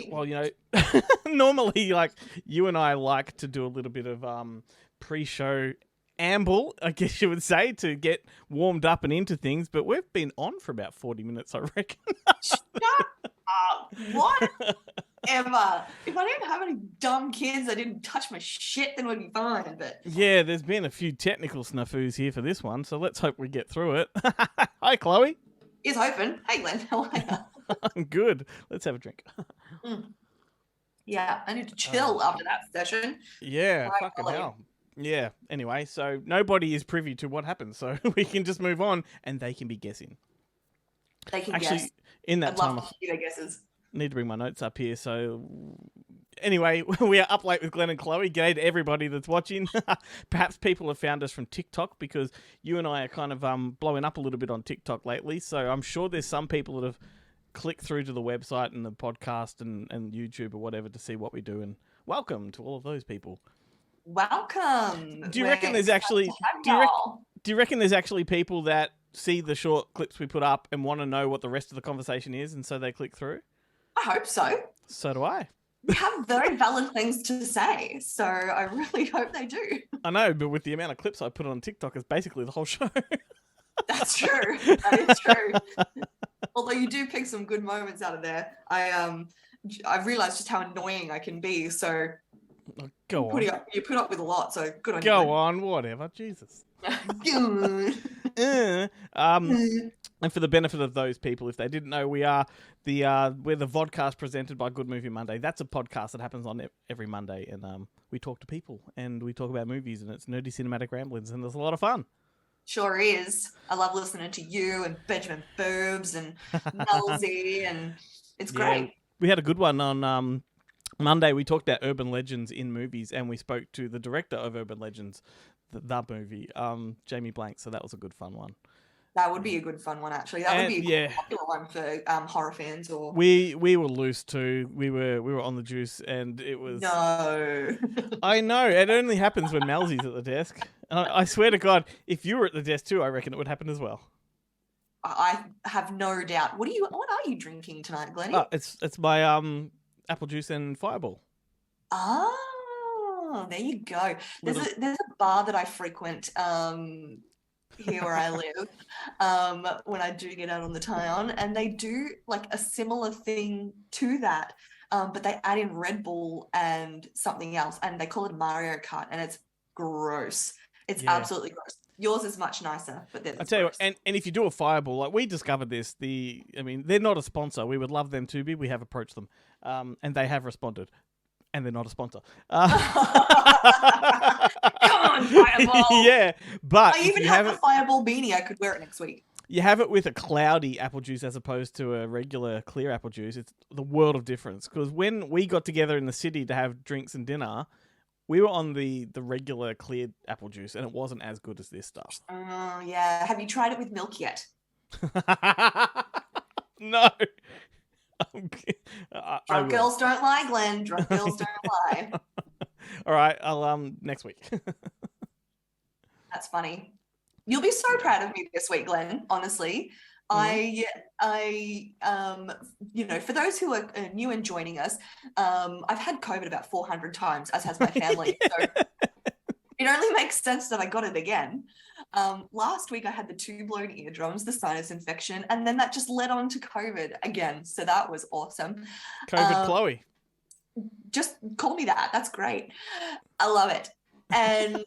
me. Well, normally, like, you and I like to do a little bit of pre-show amble, I guess you would say, to get warmed up and into things, but we've been on for about 40 minutes, I reckon. Shut up. Whatever. If I didn't have any dumb kids that didn't touch my shit, then we'd be fine. But Yeah, there's been a few technical snafus here for this one, so let's hope we get through it. Hi, Chloe. here's hoping. Hey, Glenn, how are you? I'm good. Let's have a drink. Yeah, I need to chill after that session. Yeah, Right, fucking Chloe. hell. Yeah, anyway, so nobody is privy to what happens, so we can just move on, and they can be guessing. They can Actually, guess. in that I'd time, love I to hear their guesses. need to bring my notes up here, so... Anyway, we are up late with Glenn and Chloe. G'day to everybody that's watching. Perhaps people have found us from TikTok, because you and I are kind of blowing up a little bit on TikTok lately, so I'm sure there's some people that have clicked through to the website and the podcast and YouTube or whatever to see what we do, and welcome to all of those people. Welcome. Do you reckon there's actually... Do you reckon there's actually people that see the short clips we put up and want to know what the rest of the conversation is, and so they click through? I hope so. So do I. We have very valid things to say, so I really hope they do. I know, but with the amount of clips I put on TikTok, it's basically the whole show. That's true. That is true. Although you do pick some good moments out of there. I've realised just how annoying I can be, so Go on. you put up with a lot, so good on you. Go on, whatever. Jesus. And for the benefit of those people, if they didn't know, we're the vodcast presented by Good Movie Monday. That's a podcast that happens on every Monday, and we talk to people and we talk about movies, and it's nerdy cinematic ramblings, and there's a lot of fun. Sure is. I love listening to you and Benjamin Boobs and Melzy, and it's great. Yeah, we had a good one on Monday. We talked about urban legends in movies, and we spoke to the director of Urban Legends, the movie, Jamie Blank. So that was a good fun one. That would be a good fun one, actually. That would be a popular one for horror fans. Or we were loose too. We were on the juice, and it was no. I know it only happens when Melzy's at the desk. And I swear to God, if you were at the desk too, I reckon it would happen as well. I have no doubt. What are you drinking tonight, Glennie? Oh, it's my apple juice and Fireball. Oh, there you go. There's a bar that I frequent here where I live when I do get out on the town, and they do like a similar thing to that, but they add in Red Bull and something else, and they call it Mario Kart, and it's gross. It's absolutely gross. Yours is much nicer, but I tell you what, and if you do a Fireball, like we discovered this, they're not a sponsor. We would love them to be. We have approached them, and they have responded, and they're not a sponsor. Come on, Fireball. Yeah, but I even have a Fireball beanie. I could wear it next week. You have it with a cloudy apple juice as opposed to a regular clear apple juice. It's the world of difference. Because when we got together in the city to have drinks and dinner, we were on the regular cleared apple juice, and it wasn't as good as this stuff. Oh, yeah. Have you tried it with milk yet? No. Drunk girls don't lie, Glenn. Drunk girls don't lie. All right, I'll next week. That's funny. You'll be so proud of me this week, Glenn. Honestly, for those who are new and joining us, I've had COVID about 400 times, as has my family. So it only makes sense that I got it again. Last week I had the 2 blown eardrums, the sinus infection, and then that just led on to COVID again. So that was awesome. COVID Chloe. Just call me that. That's great. I love it. And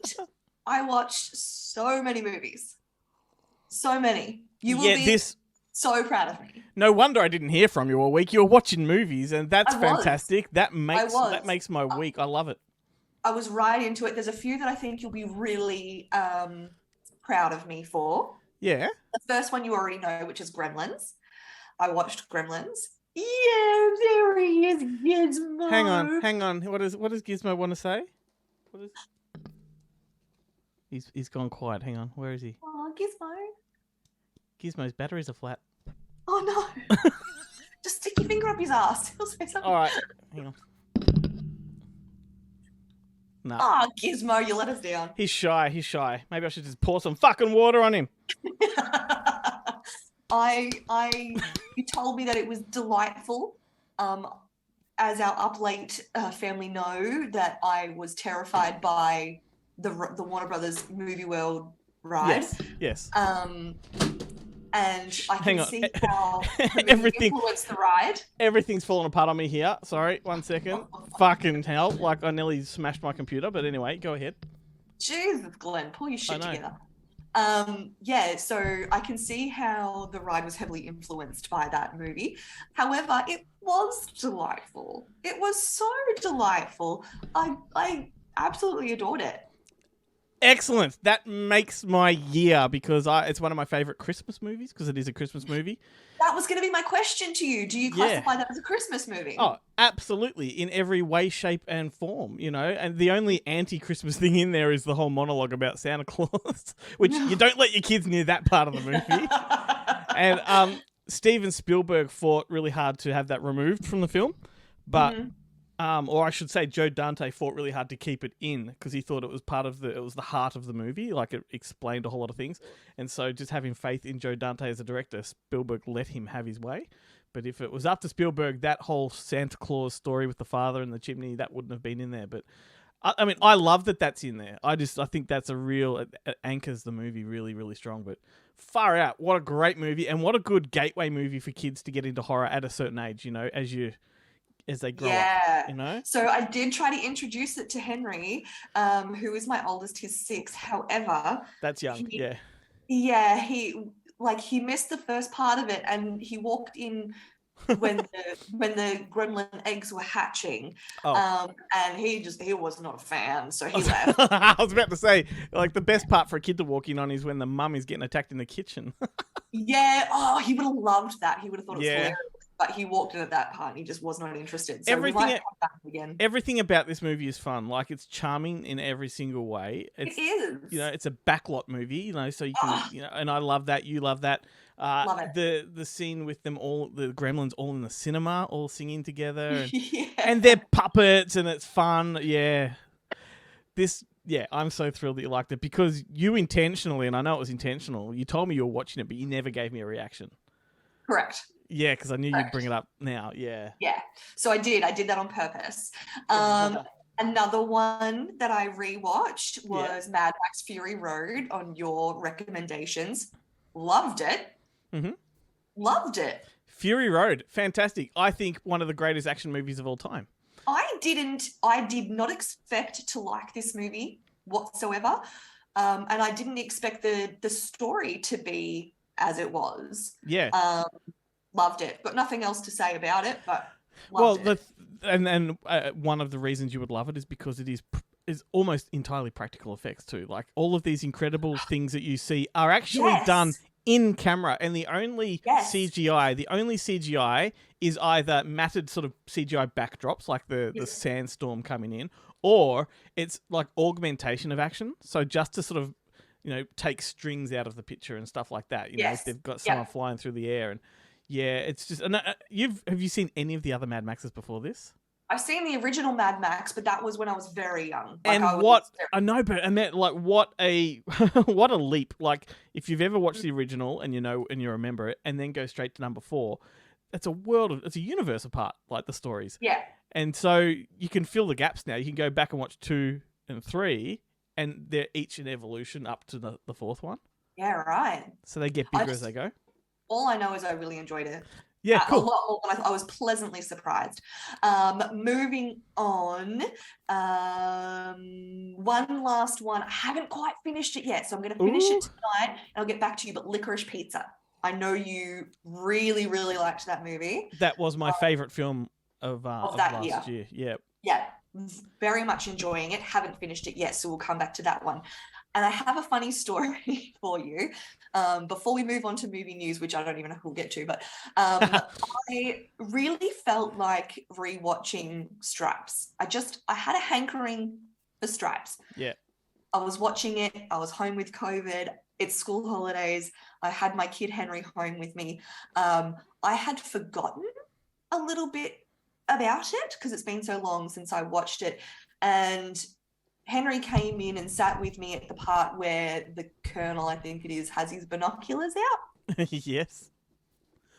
I watched so many movies. So many. You will be so proud of me. No wonder I didn't hear from you all week. You're watching movies, and that's fantastic. That makes my week. I love it. I was right into it. There's a few that I think you'll be really proud of me for. Yeah. The first one you already know, which is Gremlins. I watched Gremlins. Yeah, there he is, Gizmo. Hang on. What does Gizmo want to say? He's gone quiet. Hang on. Where is he? Oh, Gizmo. Gizmo's batteries are flat. Oh no. Just stick your finger up his ass. He'll say something. All right. Hang on. No. Oh, Gizmo, you let us down. He's shy. Maybe I should just pour some fucking water on him. You told me that it was delightful. as our up late family know, that I was terrified by the Warner Brothers Movie World ride. Yes. And I Hang can on. see how the movie Everything- influenced the ride. Everything's falling apart on me here. Sorry, 1 second. Fucking hell. Like, I nearly smashed my computer, but anyway, go ahead. Jesus, Glenn, pull your shit know. together. Yeah, so I can see how the ride was heavily influenced by that movie. However, it was delightful. It was so delightful. I absolutely adored it. Excellent. That makes my year because it's one of my favorite Christmas movies because it is a Christmas movie. That was going to be my question to you. Do you classify that as a Christmas movie? Oh, absolutely. In every way, shape, and form, you know. And the only anti-Christmas thing in there is the whole monologue about Santa Claus, which you don't let your kids near that part of the movie. And Steven Spielberg fought really hard to have that removed from the film, but or I should say, Joe Dante fought really hard to keep it in because he thought it was it was the heart of the movie, like it explained a whole lot of things. And so, just having faith in Joe Dante as a director, Spielberg let him have his way. But if it was up to Spielberg, that whole Santa Claus story with the father and the chimney, that wouldn't have been in there. But I mean, I love that that's in there. I think that's it anchors the movie really, really strong. But far out, what a great movie, and what a good gateway movie for kids to get into horror at a certain age. You know, as they grow up, you know? So I did try to introduce it to Henry, who is my oldest. He's 6. However, that's young. He missed the first part of it, and he walked in when the gremlin eggs were hatching. And he was not a fan, so he left. I was about to say, like, the best part for a kid to walk in on is when the mum is getting attacked in the kitchen. He would have loved that. He would have thought it was hilarious. But he walked in at that part and he just was not interested. So we might come back again. Everything about this movie is fun. Like, it's charming in every single way. It is. You know, it's a backlot movie, you know, so you can, you know, and I love that. You love that. Love it. The scene with them all, the gremlins all in the cinema, all singing together. And they're puppets and it's fun. Yeah. I'm so thrilled that you liked it because you intentionally, and I know it was intentional, you told me you were watching it, but you never gave me a reaction. Correct. Yeah, because I knew you'd bring it up now. Yeah. Yeah. So I did that on purpose. Another one that I rewatched was Mad Max Fury Road on your recommendations. Loved it. Loved it. Fury Road. Fantastic. I think one of the greatest action movies of all time. I did not expect to like this movie whatsoever. And I didn't expect the story to be as it was. Yeah. Loved it. Got nothing else to say about it, but it. And one of the reasons you would love it is because it is almost entirely practical effects too. Like, all of these incredible things that you see are actually done in camera, and the only CGI is either matted sort of CGI backdrops, like the sandstorm coming in, or it's like augmentation of action. So just to sort of, you know, take strings out of the picture and stuff like that. You know, if they've got someone flying through the air. And it's just. Have you seen any of the other Mad Maxes before this? I've seen the original Mad Max, but that was when I was very young. Like, what a what a leap! Like, if you've ever watched the original and you remember it, and then go straight to number 4, it's a universe apart. Like, the stories. Yeah. And so you can fill the gaps now. You can go back and watch 2 and 3, and they're each an evolution up to the 4th one. Yeah, right. So they get bigger as they go. All I know is I really enjoyed it. Yeah, cool. A lot more than I was pleasantly surprised. Moving on, one last one. I haven't quite finished it yet, so I'm going to finish it tonight, and I'll get back to you. But Licorice Pizza. I know you really, really liked that movie. That was my favorite film of last year. Yeah. Yeah, very much enjoying it. Haven't finished it yet, so we'll come back to that one. And I have a funny story for you before we move on to movie news, which I don't even know who we'll get to. But I really felt like rewatching Stripes. I had a hankering for Stripes. Yeah. I was watching it. I was home with COVID. It's school holidays. I had my kid Henry home with me. I had forgotten a little bit about it because it's been so long since I watched it. And Henry came in and sat with me at the part where the Colonel, I think it is, has his binoculars out. Yes.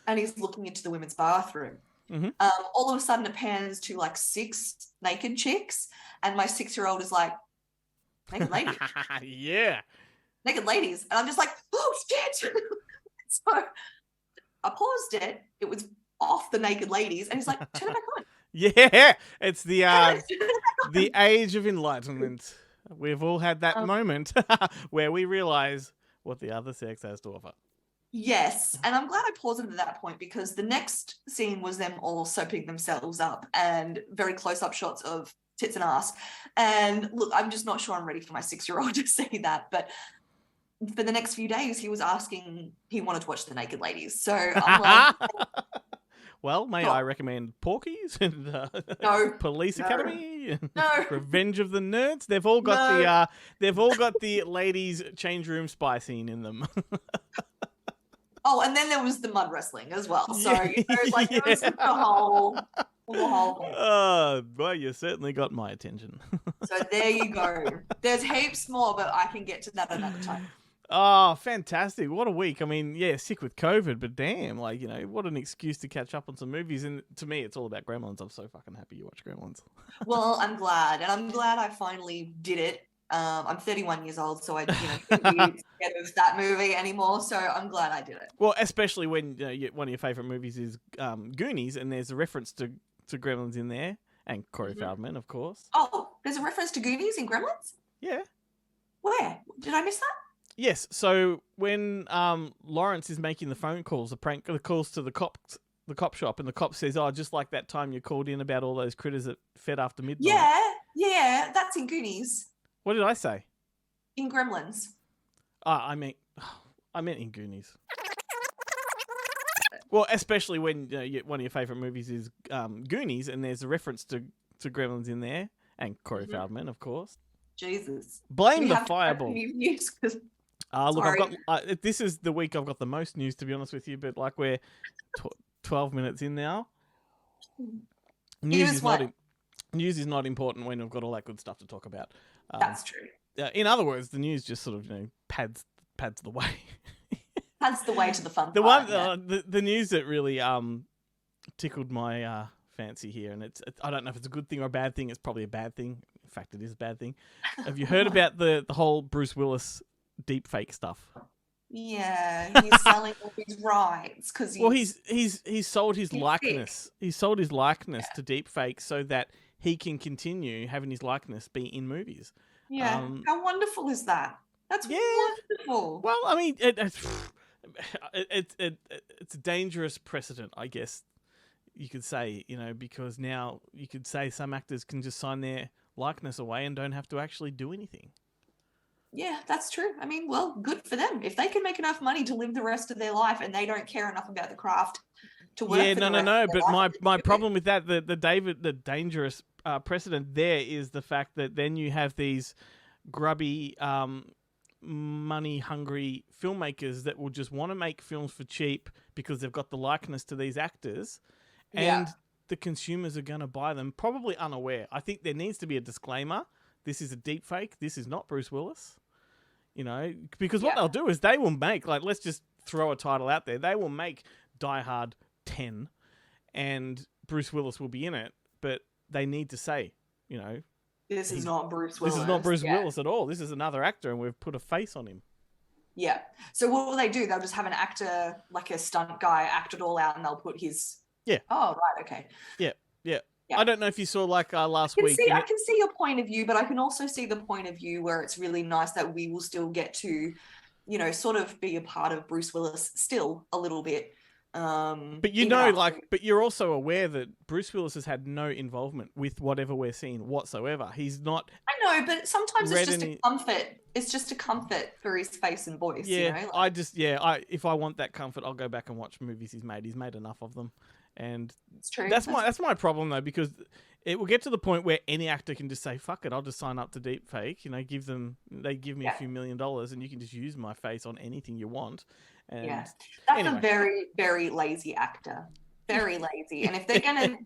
And he's looking into the women's bathroom. Mhm. All of a sudden it pans to like 6 naked chicks, and my 6-year-old is like, naked ladies, Yeah. naked ladies. And I'm just like, oh shit. So I paused it. It was off the naked ladies, and he's like, turn it back on. Yeah. It's the Turn it back on. the age of enlightenment. We've all had that Um, moment where we realize what the other sex has to offer. Yes, and I'm glad I paused it at that point, because the next scene was them all soaping themselves up and very close-up shots of tits and ass. And look, I'm just not sure I'm ready for my 6-year-old to see that. But for the next few days, he was asking, he wanted to watch the naked ladies. So I'm like, Well, may No. I recommend Porky's and No. Police No. Academy and No. Revenge of the Nerds? They've all got the ladies' change room spy scene in them. Oh, and then there was the mud wrestling as well. So Yeah. it was the whole thing. Well, you certainly got my attention. So there you go. There's heaps more, but I can get to that another time. Oh, fantastic. What a week. I mean, yeah, sick with COVID, but damn, what an excuse to catch up on some movies. And to me, it's all about Gremlins. I'm so fucking happy you watch Gremlins. Well, I'm glad. And I'm glad I finally did it. I'm 31 years old, so I couldn't be scared of that movie anymore. So I'm glad I did it. Well, especially when one of your favorite movies is Goonies, and there's a reference to Gremlins in there, and Corey Feldman, of course. Oh, there's a reference to Goonies in Gremlins? Yeah. Where? Did I miss that? Yes. So when Lawrence is making the phone calls, the calls to the cop shop, and the cop says, "Oh, just like that time you called in about all those critters that fed after midnight." Yeah, that's in Goonies. What did I say? In Gremlins. I meant in Goonies. Well, especially when one of your favorite movies is Goonies, and there's a reference to Gremlins in there, and Corey Feldman, of course. Jesus. Blame the fireball. Look, Sorry. I've got. This is the week I've got the most news, to be honest with you. But we're 12 minutes in now. News is not important when we've got all that good stuff to talk about. That's true. In other words, the news just sort of pads the way. Pads the way to the fun. The news that really tickled my fancy here, and I don't know if it's a good thing or a bad thing. It's probably a bad thing. In fact, it is a bad thing. Have you heard about the whole Bruce Willis deepfake stuff? Yeah, he's selling all his rights because he's sold his likeness. He's sold his likeness to deepfake so that he can continue having his likeness be in movies. Yeah, how wonderful is that? That's wonderful. Well, I mean, it's a dangerous precedent, I guess you could say, because now you could say some actors can just sign their likeness away and don't have to actually do anything. Yeah, that's true. I mean, well, good for them. If they can make enough money to live the rest of their life and they don't care enough about the craft to work. Yeah, no. But my problem with that, the dangerous precedent there is the fact that then you have these grubby, money-hungry filmmakers that will just want to make films for cheap because they've got the likeness to these actors, and the consumers are going to buy them, probably unaware. I think there needs to be a disclaimer. This is a deep fake. This is not Bruce Willis. Because what they'll do is they will make, let's just throw a title out there. They will make Die Hard 10 and Bruce Willis will be in it, but they need to say, this is not Bruce Willis. This is not Bruce Willis at all. This is another actor and we've put a face on him. Yeah. So what will they do? They'll just have an actor, like a stunt guy, act it all out and they'll put his... Yeah. Oh, right. Okay. Yeah. I don't know if you saw last week. I can see your point of view, but I can also see the point of view where it's really nice that we will still get to, sort of be a part of Bruce Willis still a little bit. But but you're also aware that Bruce Willis has had no involvement with whatever we're seeing whatsoever. He's not. I know, but sometimes it's just a comfort. It's just a comfort for his face and voice. Yeah, if I want that comfort, I'll go back and watch movies he's made. He's made enough of them. And it's true. That's my problem though, because it will get to the point where any actor can just say, "Fuck it, I'll just sign up to deepfake." They give me a few $1 million, and you can just use my face on anything you want. And that's a very, very lazy actor. Very lazy. And if they're gonna,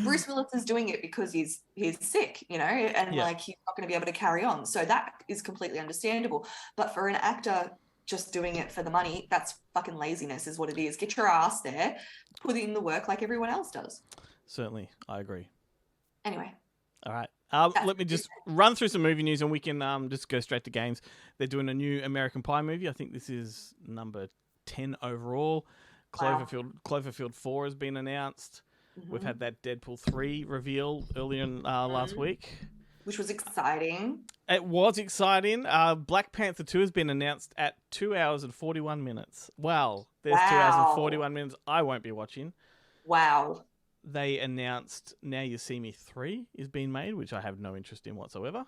Bruce Willis is doing it because he's sick, and he's not going to be able to carry on. So that is completely understandable. But for an actor just doing it for the money. That's fucking laziness is what it is. Get your ass there, put in the work like everyone else does. Certainly, I agree. Anyway. All right. Let me just run through some movie news and we can just go straight to games. They're doing a new American Pie movie. I think this is number 10 overall. Cloverfield 4 has been announced. Mm-hmm. We've had that Deadpool 3 reveal earlier in last week. Which was exciting. It was exciting. Black Panther 2 has been announced at 2 hours and 41 minutes. Wow. There's 2 hours and 41 minutes I won't be watching. Wow. They announced Now You See Me 3 is being made, which I have no interest in whatsoever.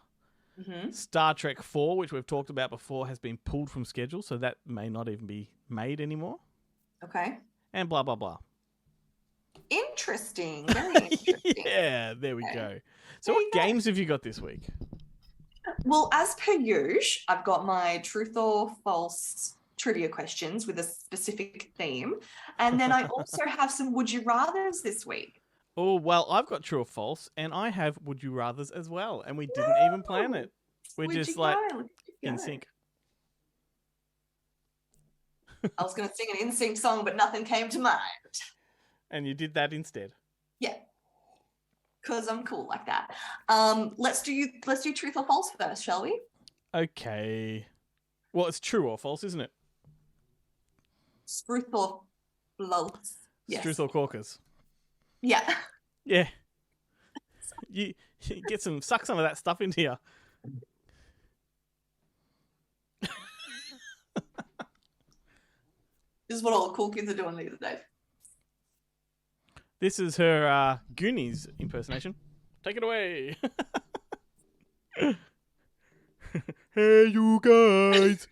Mm-hmm. Star Trek 4, which we've talked about before, has been pulled from schedule, so that may not even be made anymore. Okay. And blah, blah, blah. Interesting. Very interesting. Yeah, there we go. So what games have you got this week? Well, as per usual, I've got my truth or false trivia questions with a specific theme. And then I also have some would you rathers this week. Oh, well, I've got true or false, and I have would you rathers as well. And we didn't even plan it. We're just like in sync. I was going to sing an NSYNC song, but nothing came to mind. And you did that instead. Yeah. Because I'm cool like that. Let's do truth or false first, shall we? Okay. Well, it's true or false, isn't it? Truth or false. Yes. Truth or corkers. Yeah. Yeah. You suck some of that stuff into you. This is what all the cool kids are doing these days. This is her Goonies impersonation. Take it away. Hey, you guys.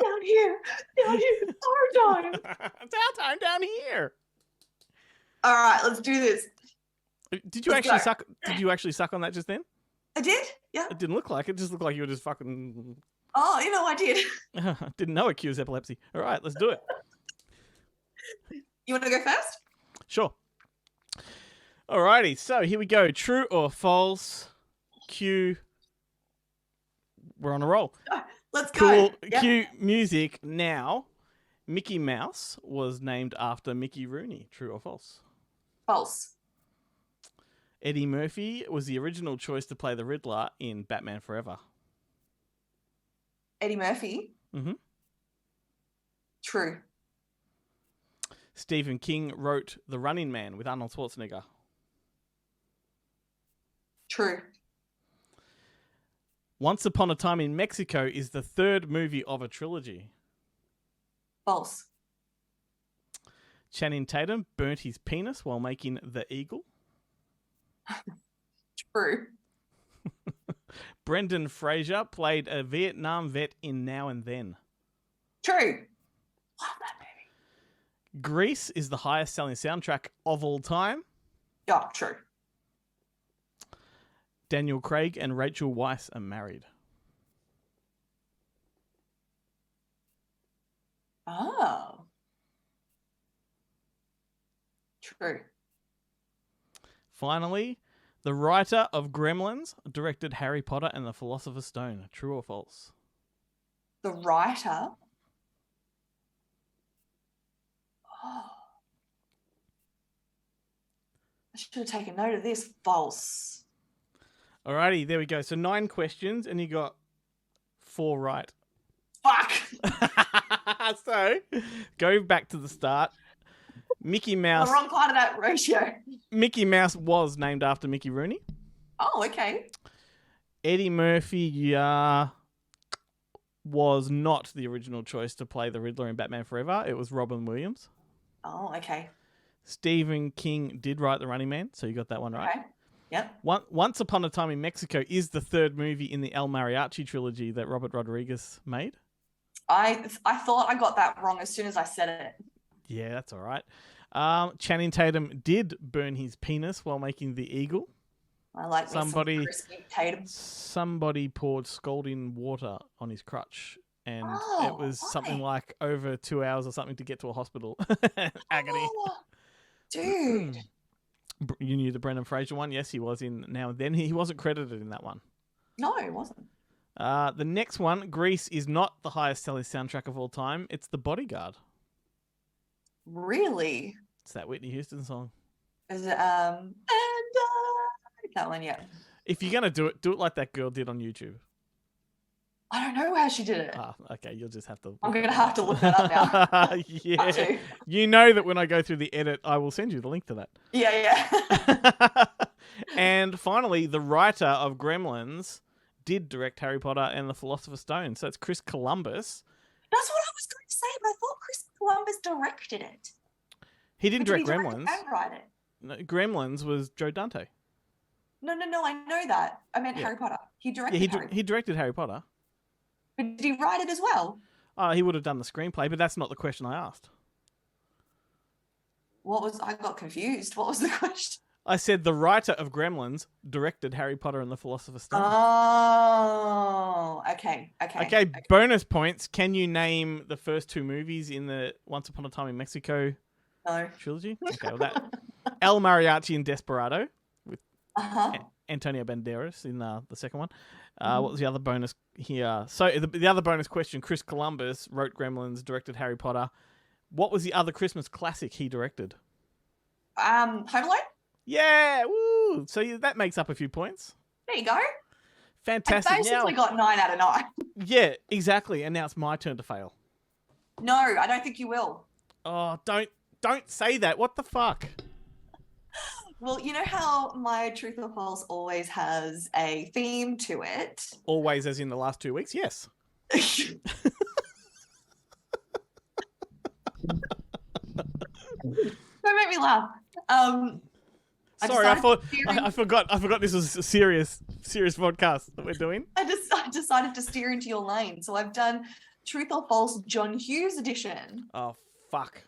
Down here. It's our time. It's our time down here. All right, let's do this. Did you actually suck? Did you actually suck on that just then? I did. Yeah. It didn't look like it. It just looked like you were just fucking. Oh, I did. Didn't know it cures epilepsy. All right, let's do it. You want to go first? Sure. Alrighty, so here we go. True or false? Cue. We're on a roll. Let's go. Cool. Yep. Cue music now. Mickey Mouse was named after Mickey Rooney. True or false? False. Eddie Murphy was the original choice to play the Riddler in Batman Forever. Eddie Murphy? Mm-hmm. True. Stephen King wrote The Running Man with Arnold Schwarzenegger. True. Once Upon a Time in Mexico is the third movie of a trilogy. False. Channing Tatum burnt his penis while making The Eagle. True. Brendan Fraser played a Vietnam vet in Now and Then. True. Love that movie. Grease is the highest selling soundtrack of all time. Yeah, true. Daniel Craig and Rachel Weisz are married. Oh. True. Finally, the writer of Gremlins directed Harry Potter and the Philosopher's Stone. True or false? The writer? Oh. I should have taken note of this. False. Alrighty, there we go. So 9 questions and you got 4 right. Fuck! So, go back to the start. Mickey Mouse. The wrong part of that ratio. Mickey Mouse was named after Mickey Rooney. Oh, okay. Eddie Murphy was not the original choice to play the Riddler in Batman Forever. It was Robin Williams. Oh, okay. Stephen King did write The Running Man, so you got that one right. Okay. Yep. Once Upon a Time in Mexico is the third movie in the El Mariachi trilogy that Robert Rodriguez made. I thought I got that wrong as soon as I said it. Yeah, that's all right. Channing Tatum did burn his penis while making The Eagle. I like somebody. Crispy Tatum. Somebody poured scalding water on his crutch, and it was something like over 2 hours or something to get to a hospital. Agony. Oh, dude. You knew the Brendan Fraser one? Yes, he was in Now and Then. He wasn't credited in that one. No, he wasn't. The next one, Grease, is not the highest selling soundtrack of all time. It's The Bodyguard. Really? It's that Whitney Houston song. Is it that one? Yeah. If you're gonna do it like that girl did on YouTube. I don't know how she did it. Okay, you'll just have to. I'm gonna have to look that up now. Yeah, you know that when I go through the edit, I will send you the link to that. Yeah. And finally, the writer of Gremlins did direct Harry Potter and the Philosopher's Stone, so it's Chris Columbus. That's what I was going to say, but I thought Chris Columbus directed it. He didn't direct Did he Gremlins. And write it? No, Gremlins was Joe Dante. No, I know that. I meant Harry Potter. He directed he directed Harry Potter. But did he write it as well? He would have done the screenplay, but that's not the question I asked. I got confused. What was the question? I said the writer of Gremlins directed Harry Potter and the Philosopher's Stone. Oh, okay. Okay, bonus points. Can you name the first two movies in the Once Upon a Time in Mexico trilogy? Okay, well that El Mariachi and Desperado with Antonio Banderas in the second one. What was the other bonus here? So the other bonus question, Chris Columbus wrote Gremlins, directed Harry Potter. What was the other Christmas classic he directed? Home Alone? Yeah, woo! So that makes up a few points. There you go. Fantastic. I basically got 9 out of 9. Yeah, exactly. And now it's my turn to fail. No, I don't think you will. Oh, don't say that. What the fuck? Well, you know how my Truth or False always has a theme to it? Always, as in the last 2 weeks? Yes. Don't make me laugh. Sorry, I forgot this was a serious podcast that we're doing. I decided to steer into your lane, so I've done Truth or False John Hughes edition. Oh fuck,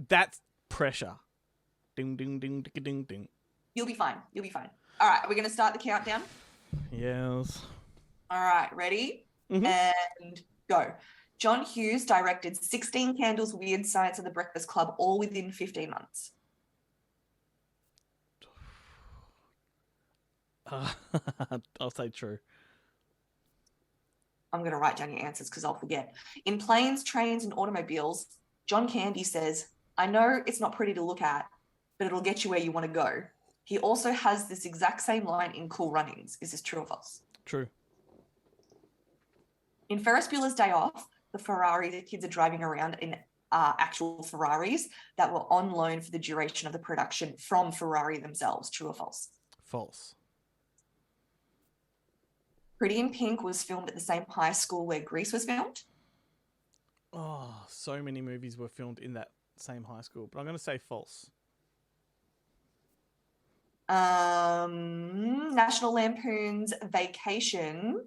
that's pressure. Ding ding ding ding ding ding. You'll be fine. All right, are we going to start the countdown? Yes. All right, ready? Mm-hmm. And go. John Hughes directed 16 Candles, Weird Science, and The Breakfast Club, all within 15 months. I'll say true. I'm going to write down your answers because I'll forget. In Planes, Trains, and Automobiles, John Candy says, I know it's not pretty to look at, but it'll get you where you want to go. He also has this exact same line in Cool Runnings. Is this true or false? True. In Ferris Bueller's Day Off, the Ferrari the kids are driving around in actual Ferraris that were on loan for the duration of the production from Ferrari themselves. True or false? False. Pretty in Pink was filmed at the same high school where Grease was filmed. Oh, so many movies were filmed in that same high school, but I'm going to say false. National Lampoon's Vacation,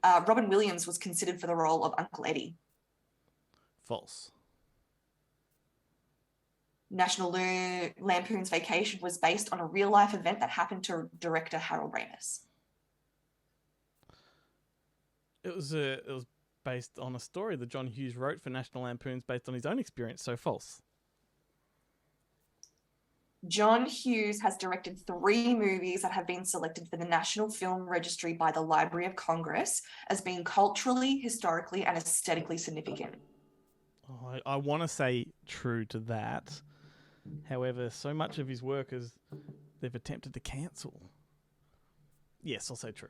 Robin Williams was considered for the role of Uncle Eddie. False. National Lampoon's Vacation was based on a real-life event that happened to director Harold Ramis. It was based on a story that John Hughes wrote for National Lampoon's based on his own experience, so false. John Hughes has directed 3 movies that have been selected for the National Film Registry by the Library of Congress as being culturally, historically, and aesthetically significant. Oh, I want to say true to that. However, so much of his work they've attempted to cancel. Yes, I'll say true.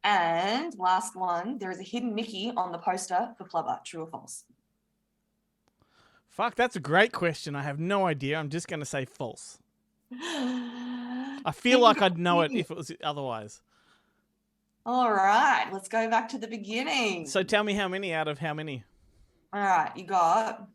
And last one, there is a hidden Mickey on the poster for Flubber. True or false? Fuck, that's a great question. I have no idea. I'm just going to say false. I feel like I'd know it if it was otherwise. All right, let's go back to the beginning. So tell me how many out of how many? All right, you got...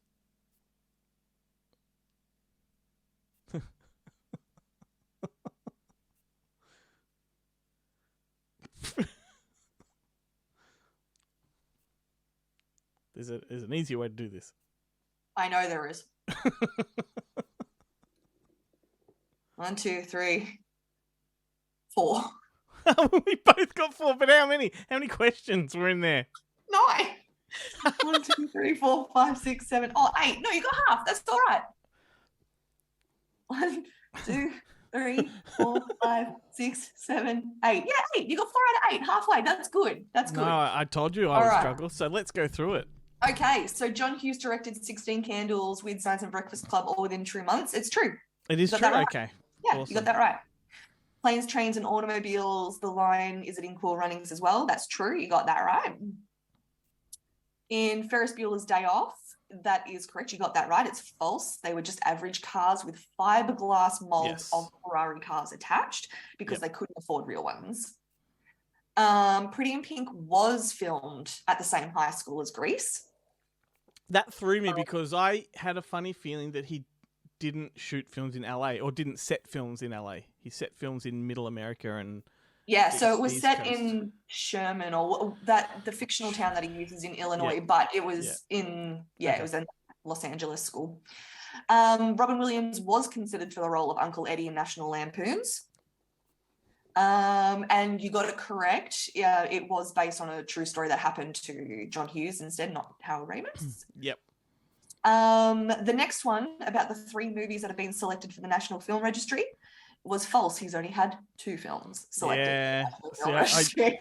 There's an easier way to do this. I know there is. 1, 2, 3, 4. We both got 4, but how many? How many questions were in there? 9. 1, 2, 3, 4, 5, 6, 7. Oh, 8. No, you got half. That's all right. 1, 2, 3, 4, 5, 6, 7, 8. Yeah, 8. You got 4 out of 8. Halfway. That's good. That's good. No, I told you I All would right. struggle. So let's go through it. Okay, so John Hughes directed 16 Candles, Weird Science, and Breakfast Club all within 2 months. It's true. It is Got true. that right? Okay. Yeah, Awesome. you got that right. Planes, Trains, and Automobiles. The line, is it in Cool Runnings as well? That's true. You got that right. In Ferris Bueller's Day Off, that is correct. You got that right. It's false. They were just average cars with fiberglass molds of Ferrari cars attached because they couldn't afford real ones. Pretty in Pink was filmed at the same high school as Grease. That threw me because I had a funny feeling that he didn't shoot films in LA or didn't set films in LA. He set films in Middle America and so it was set in Sherman or the fictional town that he uses in Illinois, but it was it was in Los Angeles school. Robin Williams was considered for the role of Uncle Eddie in National Lampoons. And you got it correct. Yeah, it was based on a true story that happened to John Hughes instead, not Harold Ramis. Yep. The next one about the 3 movies that have been selected for the National Film Registry was false. He's only had 2 films selected. Yeah. See,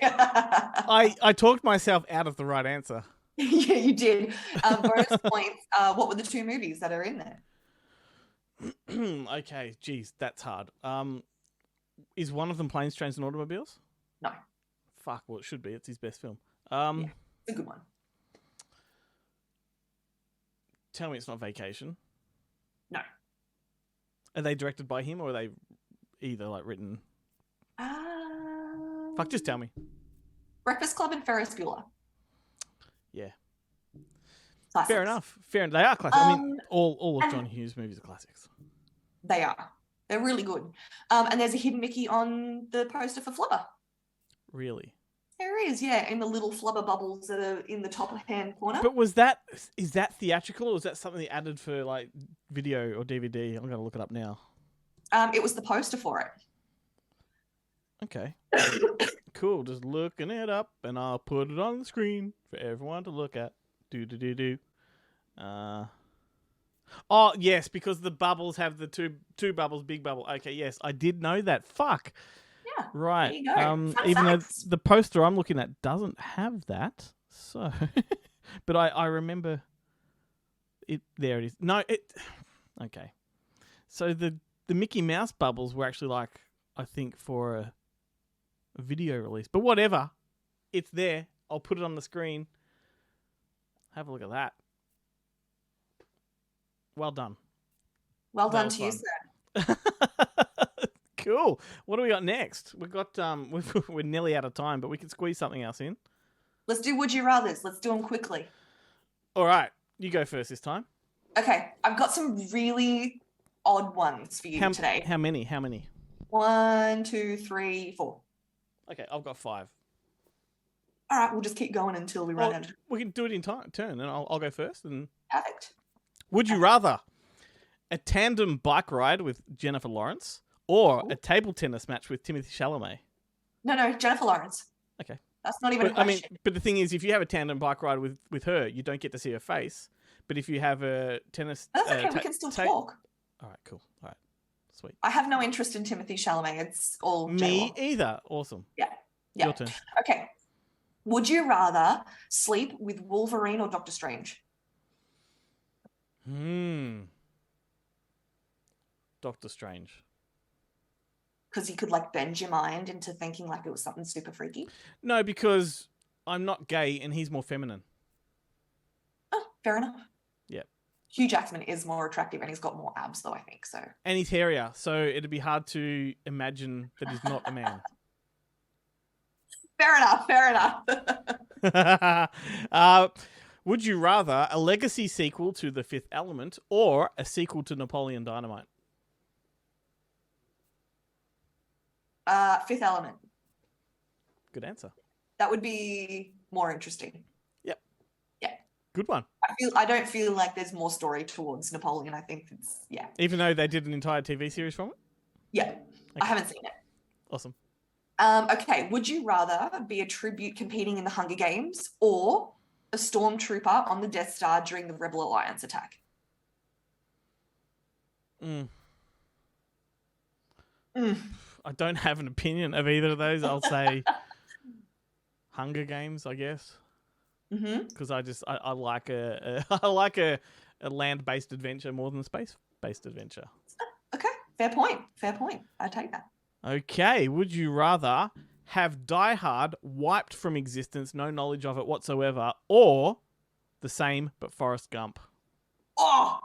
I talked myself out of the right answer. Yeah, you did. Bonus points. What were the 2 movies that are in there? Okay, geez, that's hard. Is one of them Planes, Trains, and Automobiles? No. Fuck, well, it should be. It's his best film. Yeah, it's a good one. Tell me it's not Vacation. No. Are they directed by him or are they either like written? Fuck, just tell me. Breakfast Club and Ferris Bueller. Yeah. Classics. Fair enough. They are classics. I mean, all of John Hughes movies are classics. They are. They're really good. And there's a hidden Mickey on the poster for Flubber. Really? There is, yeah, in the little Flubber bubbles that are in the top hand corner. But is that theatrical or is that something they added for like video or DVD? I'm going to look it up now. It was the poster for it. Okay. Cool. Just looking it up and I'll put it on the screen for everyone to look at. Do. Oh, yes, because the bubbles have the two bubbles, big bubble. Okay, yes, I did know that. Fuck. Yeah. Right. There you go. Even though the poster I'm looking at doesn't have that. So, but I remember it. There it is. No, okay. So the Mickey Mouse bubbles were actually like, I think, for a video release. But whatever. It's there. I'll put it on the screen. Have a look at that. Well done. Well done to you, sir. Cool. What do we got next? We've got we're nearly out of time, but we can squeeze something else in. Let's do Would You Rathers. Let's do them quickly. All right. You go first this time. Okay. I've got some really odd ones for you today. How many? 1, 2, 3, 4. Okay, I've got 5. All right, we'll just keep going until we run out of time. We can do it in turn, and I'll go first. And Perfect. Would you rather a tandem bike ride with Jennifer Lawrence or a table tennis match with Timothée Chalamet? No, Jennifer Lawrence. Okay. That's not even a question. I mean, but the thing is, if you have a tandem bike ride with her, you don't get to see her face. But if you have a tennis... That's okay, we can still talk. All right, cool. All right, sweet. I have no interest in Timothée Chalamet. It's all Me either. Awesome. Yeah. Your turn. Okay. Would you rather sleep with Wolverine or Doctor Strange? Doctor Strange. Because he could like bend your mind into thinking like it was something super freaky? No, because I'm not gay and he's more feminine. Oh, fair enough. Yeah. Hugh Jackman is more attractive and he's got more abs though, I think, so. And he's hairier, so it'd be hard to imagine that he's not a man. Fair enough. Would you rather a legacy sequel to The Fifth Element or a sequel to Napoleon Dynamite? Fifth Element. Good answer. That would be more interesting. Yep. Yeah. Good one. I don't feel like there's more story towards Napoleon. I think it's Even though they did an entire TV series from it? Yeah. Okay. I haven't seen it. Awesome. Okay. Would you rather be a tribute competing in the Hunger Games or a stormtrooper on the Death Star during the Rebel Alliance attack? I don't have an opinion of either of those. I'll say Hunger Games, I guess, because I like I like a land-based adventure more than a space-based adventure. Okay, fair point. Fair point. I take that. Okay, would you rather have Die Hard wiped from existence, no knowledge of it whatsoever, or the same but Forrest Gump? Oh,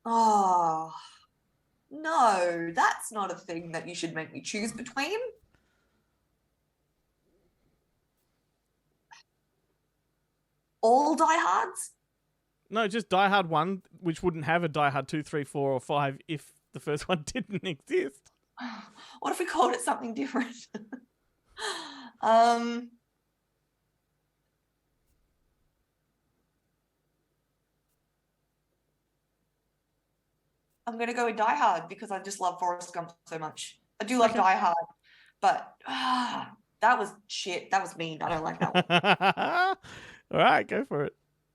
oh, no, that's not a thing that you should make me choose between. All Die Hards? No, just Die Hard 1, which wouldn't have a Die Hard 2, 3, 4, or 5 if the first one didn't exist. What if we called it something different? I'm going to go with Die Hard because I just love Forrest Gump so much. I do love Die Hard, but that was shit. That was mean. I don't like that one. All right, go for it.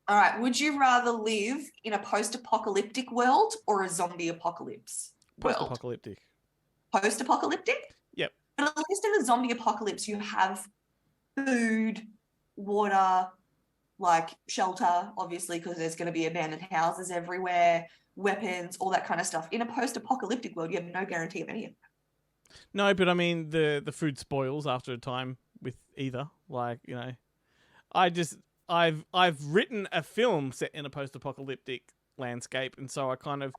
All right. Would you rather live in a post-apocalyptic world or a zombie apocalypse world? Post-apocalyptic. Post-apocalyptic? Yep. But at least in a zombie apocalypse, you have food, water, like shelter, obviously, because there's going to be abandoned houses everywhere, weapons, all that kind of stuff. In a post-apocalyptic world, you have no guarantee of any of that. No, but I mean, the food spoils after a time with either. Like, you know, I've written a film set in a post-apocalyptic landscape, and so I kind of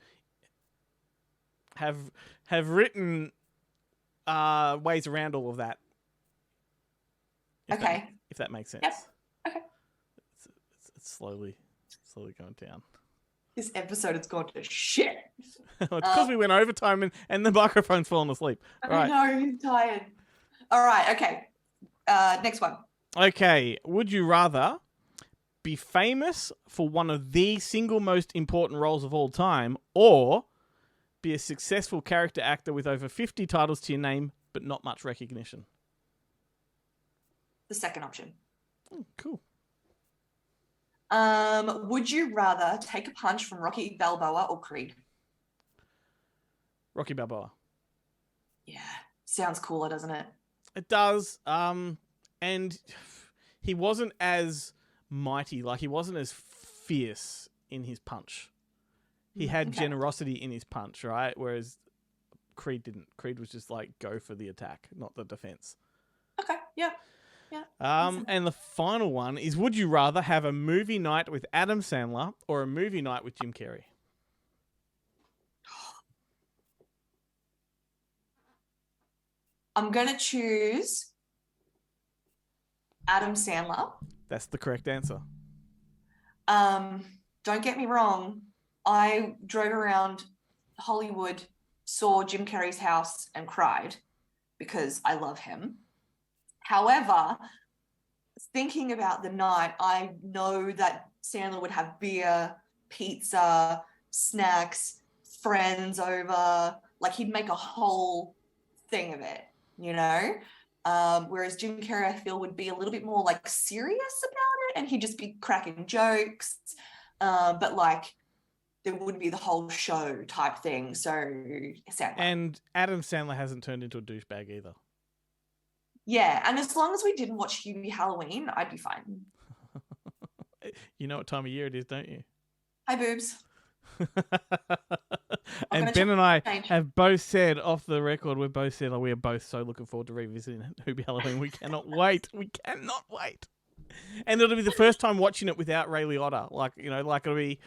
have written ways around all of that. If that makes sense. Yep. Okay. It's slowly going down. This episode has gone to shit. It's because we went overtime and the microphone's fallen asleep. I know, he's tired. All right, okay. Next one. Okay, would you rather be famous for one of the single most important roles of all time, or be a successful character actor with over 50 titles to your name, but not much recognition? The second option. Oh, cool. Would you rather take a punch from Rocky Balboa or Creed? Rocky Balboa. Yeah, sounds cooler, doesn't it? It does. And he wasn't as mighty, like he wasn't as fierce in his punch. He had generosity in his punch, right? Whereas Creed didn't. Creed was just like, go for the attack, not the defense. Okay, yeah. And the final one is, would you rather have a movie night with Adam Sandler or a movie night with Jim Carrey? I'm going to choose Adam Sandler. That's the correct answer. Don't get me wrong. I drove around Hollywood, saw Jim Carrey's house and cried because I love him. However, thinking about the night, I know that Sandler would have beer, pizza, snacks, friends over. Like, he'd make a whole thing of it, you know? Whereas Jim Carrey, I feel, would be a little bit more like serious about it, and he'd just be cracking jokes. But like, there wouldn't be the whole show type thing. So Sandler. And Adam Sandler hasn't turned into a douchebag either. Yeah, and as long as we didn't watch Hubie Halloween, I'd be fine. You know what time of year it is, don't you? Hi, boobs. And Ben and I have both said off the record, we've both said, we are both so looking forward to revisiting Hubie Halloween. We cannot wait. We cannot wait. And it'll be the first time watching it without Ray Liotta. Like, you know, like it'll be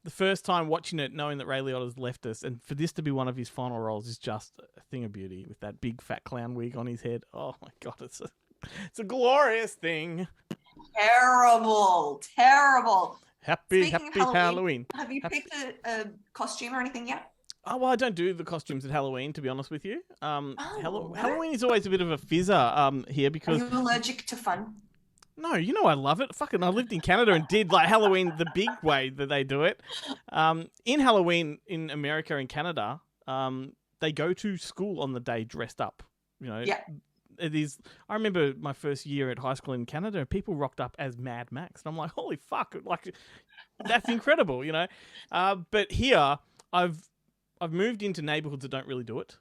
the first time watching it knowing that Ray Liotta's left us. And for this to be one of his final roles is just a thing of beauty with that big fat clown wig on his head. Oh my God, it's a glorious thing. Terrible. Happy Halloween. Have you picked a costume or anything yet? Oh, well, I don't do the costumes at Halloween, to be honest with you. Halloween is always a bit of a fizzer here because... Are you allergic to fun? No, you know I love it. Fucking, I lived in Canada and did like Halloween the big way that they do it. In Halloween in America and Canada, they go to school on the day dressed up. You know, yeah. It is. I remember my first year at high school in Canada, and people rocked up as Mad Max, and I'm like, holy fuck! Like, that's incredible, you know. But here, I've I've moved into neighborhoods that don't really do it.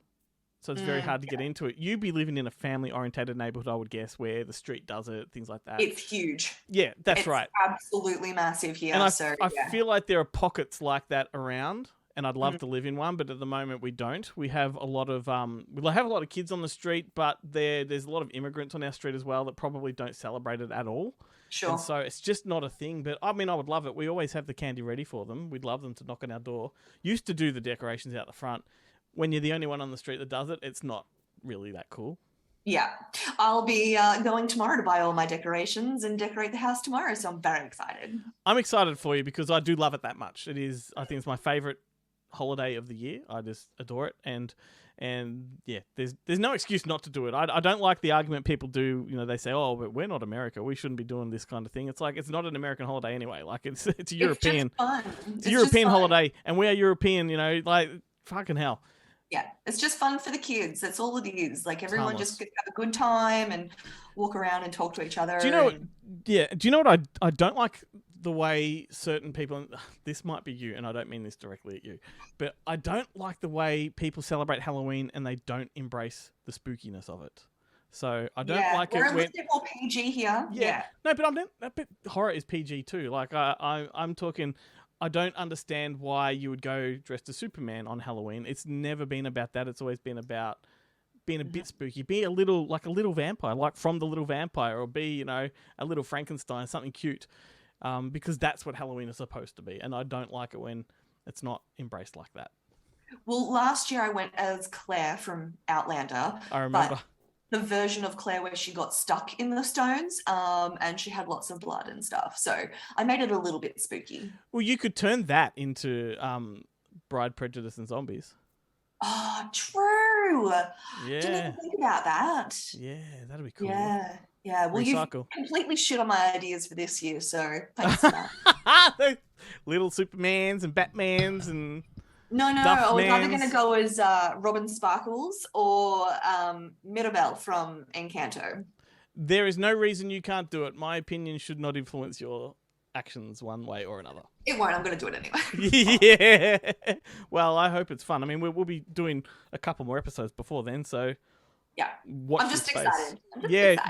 So it's very hard to get into it. You'd be living in a family-orientated neighborhood, I would guess, where the street does it, things like that. It's huge. Yeah, that's It's right. absolutely massive here. And I yeah. feel like there are pockets like that around, and I'd love to live in one, but at the moment we don't. We have a lot of kids on the street, but there's a lot of immigrants on our street as well that probably don't celebrate it at all. Sure. And so it's just not a thing. But I mean, I would love it. We always have the candy ready for them. We'd love them to knock on our door. Used to do the decorations out the front. When you're the only one on the street that does it, it's not really that cool. Yeah, I'll be going tomorrow to buy all my decorations and decorate the house tomorrow, so I'm very excited. I'm excited for you because I do love it that much. It is, I think it's my favorite holiday of the year. I just adore it, and yeah, there's no excuse not to do it. I don't like the argument people do. You know, they say, "Oh, but we're not America. We shouldn't be doing this kind of thing." It's like it's not an American holiday anyway. Like it's a European. It's just fun. It's a European holiday, and we are European. You know, like fucking hell. Yeah, it's just fun for the kids. That's all it is. Like everyone Harmless. just gets to have a good time and walk around and talk to each other. Do you know? Yeah. Do you know what I don't like the way certain people? And this might be you, and I don't mean this directly at you, but I don't like the way people celebrate Halloween and they don't embrace the spookiness of it. So I don't like we're it a when little bit more PG here. Yeah. No, but horror is PG too. Like I'm talking. I don't understand why you would go dressed as Superman on Halloween. It's never been about that. It's always been about being a bit spooky. Be a little vampire, like from The Little Vampire, or be, you know, a little Frankenstein, something cute. Because that's what Halloween is supposed to be. And I don't like it when it's not embraced like that. Well, last year I went as Claire from Outlander. I remember. The version of Claire where she got stuck in the stones, and she had lots of blood and stuff. So I made it a little bit spooky. Well, you could turn that into Bride, Prejudice and Zombies. Oh, true. Yeah. Didn't even think about that. Yeah, that'd be cool. Yeah. Yeah. Well, Recycle. you completely shit on my ideas for this year, so thanks for that. The little Supermans and Batmans and... No, I was either going to go as Robin Sparkles or Mirabelle from Encanto. There is no reason you can't do it. My opinion should not influence your actions one way or another. It won't. I'm going to do it anyway. Yeah. Well, I hope it's fun. I mean, we'll be doing a couple more episodes before then, so... Yeah, I'm just excited.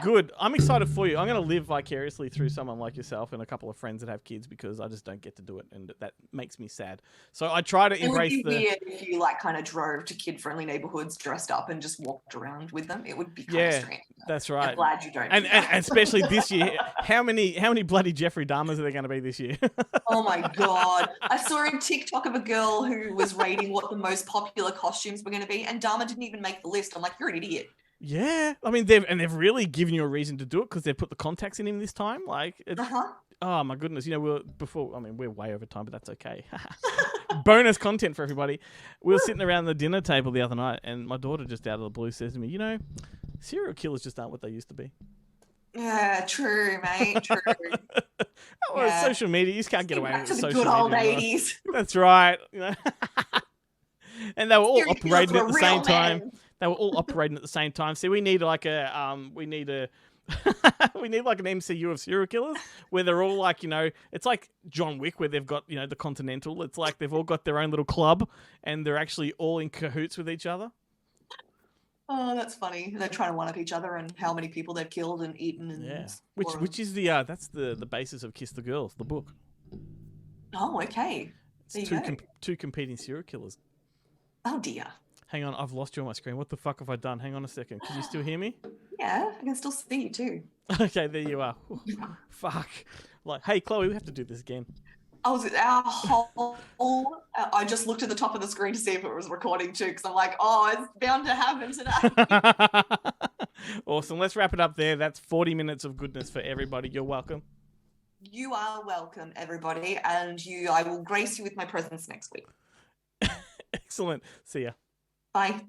Good. I'm excited for you. I'm going to live vicariously through someone like yourself and a couple of friends that have kids because I just don't get to do it, and that makes me sad. So I try to embrace It would be weird if you like kind of drove to kid-friendly neighborhoods dressed up and just walked around with them. It would be kind of strange. That's right. I'm glad you don't. And especially this year, how many bloody Jeffrey Dahmers are there going to be this year? Oh my god! I saw a TikTok of a girl who was rating what the most popular costumes were going to be, and Dahmer didn't even make the list. I'm like, you're an idiot. Yeah, I mean they've really given you a reason to do it because they've put the contacts in him this time. Like, oh my goodness, you know we're way over time, but that's okay. Bonus content for everybody. We were sitting around the dinner table the other night, and my daughter just out of the blue says to me, "You know, serial killers just aren't what they used to be." Yeah, true, mate. True. Social media, you just can't get away with social media. Good old 80s. That's right. You know, and they were all operating at the same time. They were all operating at the same time. See, we need like we need like an MCU of serial killers where they're all like, you know, it's like John Wick where they've got, you know, the Continental. It's like they've all got their own little club and they're actually all in cahoots with each other. Oh, that's funny. They're trying to one up each other and how many people they've killed and eaten. And which is that's the basis of Kiss the Girls, the book. Oh, okay. It's two competing serial killers. Oh dear. Hang on, I've lost you on my screen. What the fuck have I done? Hang on a second. Can you still hear me? Yeah, I can still see you too. Okay, there you are. Fuck. Like, hey, Chloe, we have to do this again. I just looked at the top of the screen to see if it was recording too, because I'm like, oh, it's bound to happen today. Awesome. Let's wrap it up there. That's 40 minutes of goodness for everybody. You're welcome. You are welcome, everybody, and I will grace you with my presence next week. Excellent. See ya. Bye.